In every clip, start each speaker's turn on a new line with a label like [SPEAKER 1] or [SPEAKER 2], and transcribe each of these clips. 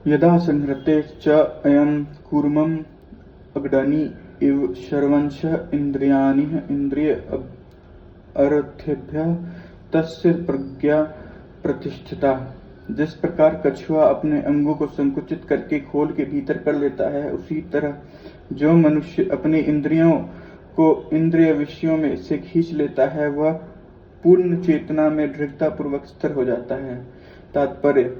[SPEAKER 1] यदा संहृते च अयं कूर्मम् अग्नि इव शर्वंश इंद्रियाणि इंद्रिय अर्थेभ्यः तस्य प्रज्ञा प्रतिष्ठिता। जिस प्रकार कछुआ अपने अंगों को संकुचित करके खोल के भीतर कर लेता है, उसी तरह जो मनुष्य अपनी इंद्रियों को इंद्रिय विषयों में से खींच लेता है, वह पूर्ण चेतना में दृढ़ता पूर्वक स्थिर हो जाता है। तात्पर्य: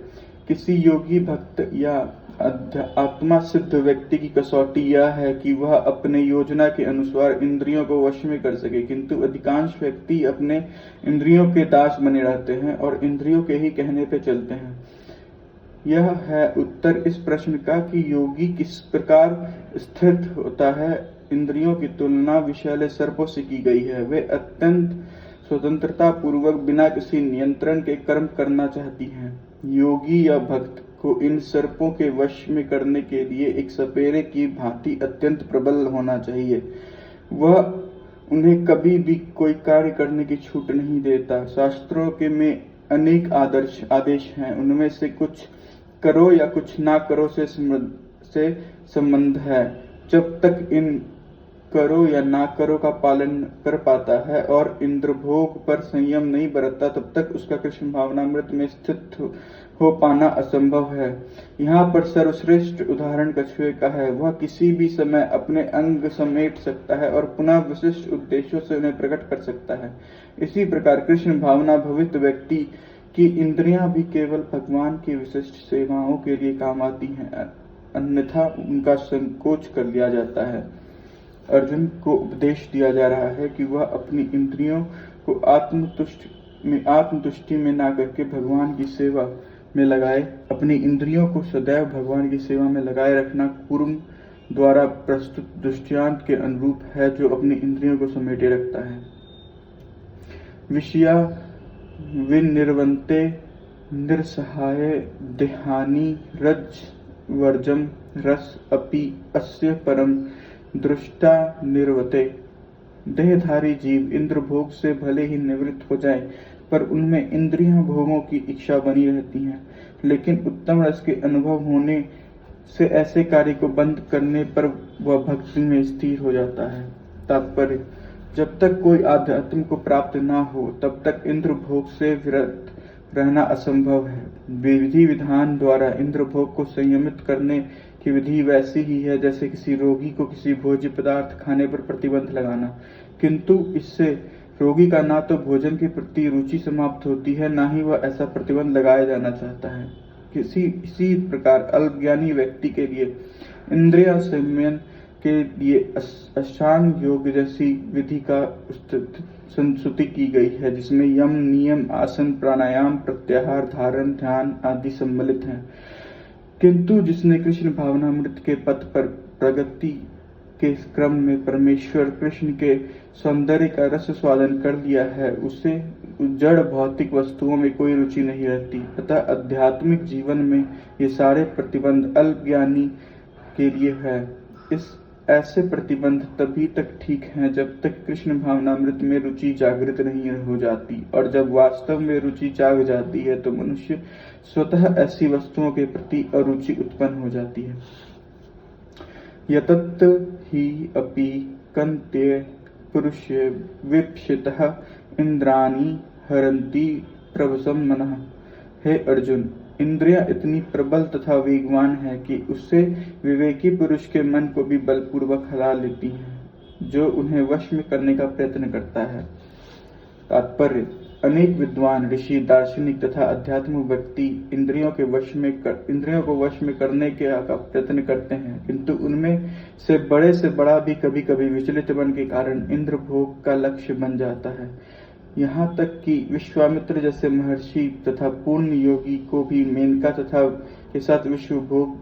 [SPEAKER 1] किसी योगी भक्त या आत्मा सिद्ध व्यक्ति की कसौटी यह है कि वह अपने योजना के अनुसार इंद्रियों को वश में कर सके, किंतु अधिकांश व्यक्ति अपने इंद्रियों के दास बने रहते हैं और इंद्रियों के ही कहने पे चलते हैं। यह है उत्तर इस प्रश्न का कि योगी किस प्रकार स्थिर होता है। इंद्रियों की तुलना विषैले सर्पों से की गई है। वे अत्यंत स्वतंत्रता पूर्वक बिना किसी नियंत्रण के कर्म करना चाहती हैं। योगी या भक्त को इन सर्पों के वश में करने के लिए एक सपेरे की भांति अत्यंत प्रबल होना चाहिए। वह उन्हें कभी भी कोई कार्य करने की छूट नहीं देता। शास्त्रों के में अनेक आदेश हैं, उनमें से कुछ करो या कुछ ना करो से संबंध है। जब तक इन करो या ना करो का पालन कर पाता है और इंद्रभोग पर संयम नहीं बरतता, तब तक उसका कृष्ण भावनामृत में स्थित हो पाना असंभव है। यहाँ पर सर्वश्रेष्ठ उदाहरण कछुए का है। वह किसी भी समय अपने अंग समेट सकता है और पुनः विशिष्ट उद्देश्यों से उन्हें प्रकट कर सकता है। इसी प्रकार कृष्ण भावना भवित व्यक्ति की इंद्रियां भी केवल भगवान की विशिष्ट सेवाओं के लिए काम आती हैं, अन्यथा उनका संकोच कर लिया जाता है। अर्जुन को उपदेश दिया जा रहा है कि वह अपनी इंद्रियों को आत्मतुष्टि में ना करके भगवान की सेवा में लगाए। अपनी इंद्रियों को सदैव भगवान की सेवा में लगाए रखना कूर्म द्वारा प्रस्तुत दृष्टांत के अनुरूप है, जो अपनी इंद्रियों को समेटे रखता है। विषया विनिर्वन्ते निरसहाय देहानि रज वर्जम रस अपि अस्य परम दृष्टा निर्वते। देहधारी जीव इंद्र भोग से भले ही निवृत्त हो जाए, पर उनमें इंद्रियों भोगों की इच्छा बनी रहती है। लेकिन उत्तम रस के अनुभव होने से ऐसे कार्य को बंद करने पर वह भक्ति में स्थिर हो जाता है। तात्पर्य: जब तक कोई आध्यात्म को प्राप्त ना हो, तब तक इंद्र भोग से विरत रहना असंभव है। विधि विधान द्वारा इंद्र भोग को संयमित करने की विधि वैसी ही है जैसे किसी रोगी को किसी भोज्य पदार्थ खाने पर प्रतिबंध लगाना, किंतु इससे रोगी का ना तो भोजन के प्रति रुचि समाप्त होती है, ना ही वह ऐसा प्रतिबंध लगाया जाना चाहता है। इसी प्रकार अल्पज्ञानी व्यक्ति के लिए इंद्रिय संयमन के लिए अष्टांग योग जैसी विधि का संस्तुति की गई है, जिसमें यम, नियम, आसन, प्राणायाम, प्रत्याहार, धारण, ध्यान आदि सम्मिलित हैं। किंतु जिसने कृष्ण भावनामृत के पथ पर प्रगति के क्रम में परमेश्वर कृष्ण के सौंदर्य का रस स्वादन कर लिया है, उसे जड़ भौतिक वस्तुओं में कोई रुचि नहीं रहती। अतः आध्यात्मिक जीवन में ये सारे प्रतिबंध अल्पज्ञानी के लिए है। ऐसे प्रतिबंध तभी तक ठीक हैं जब तक कृष्ण भावनामृत में रुचि जागृत नहीं हो जाती, और जब वास्तव में रुचि जाग जाती है तो मनुष्य स्वतः ऐसी वस्तुओं के प्रति अरुचि उत्पन्न हो जाती है। यतत ही अपि कंते पुरुषे विप्सितः इंद्राणि हरन्ति प्रवसं मनः। हे अर्जुन, इंद्रियां इतनी प्रबल तथा वेगवान है कि उससे विवेकी पुरुष के मन को भी बलपूर्वक हिला लेती हैं, जो उन्हें वश में करने का प्रयत्न करता है। तात्पर्य: अनेक विद्वान ऋषि, दार्शनिक तथा अध्यात्म व्यक्ति इंद्रियों को वश में करने का प्रयत्न करते हैं, किंतु उनमें से बड़ा भी कभी कभी विचलित मन के कारण इंद्र भोग का लक्ष्य बन जाता है। यहाँ तक कि विश्वामित्र जैसे महर्षि तथा पूर्ण योगी को भी मेनका तथा के साथ विश्व भोग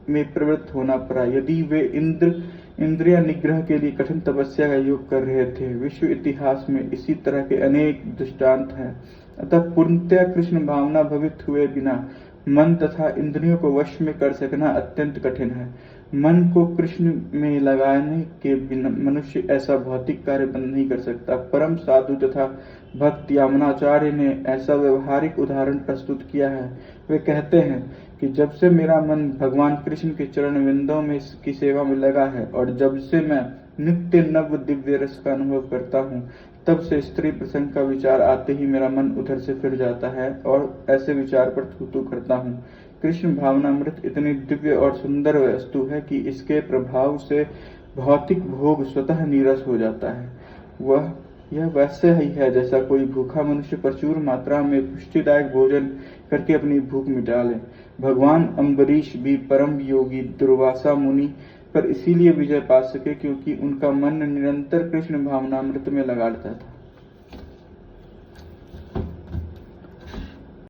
[SPEAKER 1] में प्रवृत्त होना पड़ा, यदि वे इंद्रिय निग्रह के लिए कठिन तपस्या का योग कर रहे थे। विश्व इतिहास में इसी तरह के अनेक दृष्टांत हैं। अतः पूर्णतया कृष्ण भावना भवित हुए बिना मन तथा इंद्रियों को वश में कर सकना अत्यंत कठिन है। मन को कृष्ण में लगाने के बिना मनुष्य ऐसा भौतिक कार्य बंद नहीं कर सकता। परम साधु तथा भक्त यामुनाचार्य ने ऐसा व्यवहारिक उदाहरण प्रस्तुत किया है। वे कहते हैं कि जब से मेरा मन भगवान कृष्ण के चरण विंदों में की सेवा में लगा है और जब से मैं नित्य नव दिव्य रस का अनुभव करता हूँ, तब से स्त्री प्रसंग का विचार आते ही मेरा मन उधर से फिर जाता है और ऐसे विचार पर थू करता हूँ। कृष्ण भावनामृत इतनी दिव्य और सुंदर वस्तु है कि इसके प्रभाव से भौतिक भोग स्वतः नीरस हो जाता है। यह वैसे ही है जैसा कोई भूखा मनुष्य प्रचुर मात्रा में पुष्टिदायक भोजन करके अपनी भूख मिटा ले। भगवान अम्बरीश भी परम योगी दुर्वासा मुनि पर इसीलिए विजय पा सके क्योंकि उनका मन निरंतर कृष्ण भावनामृत में लगा रहता था।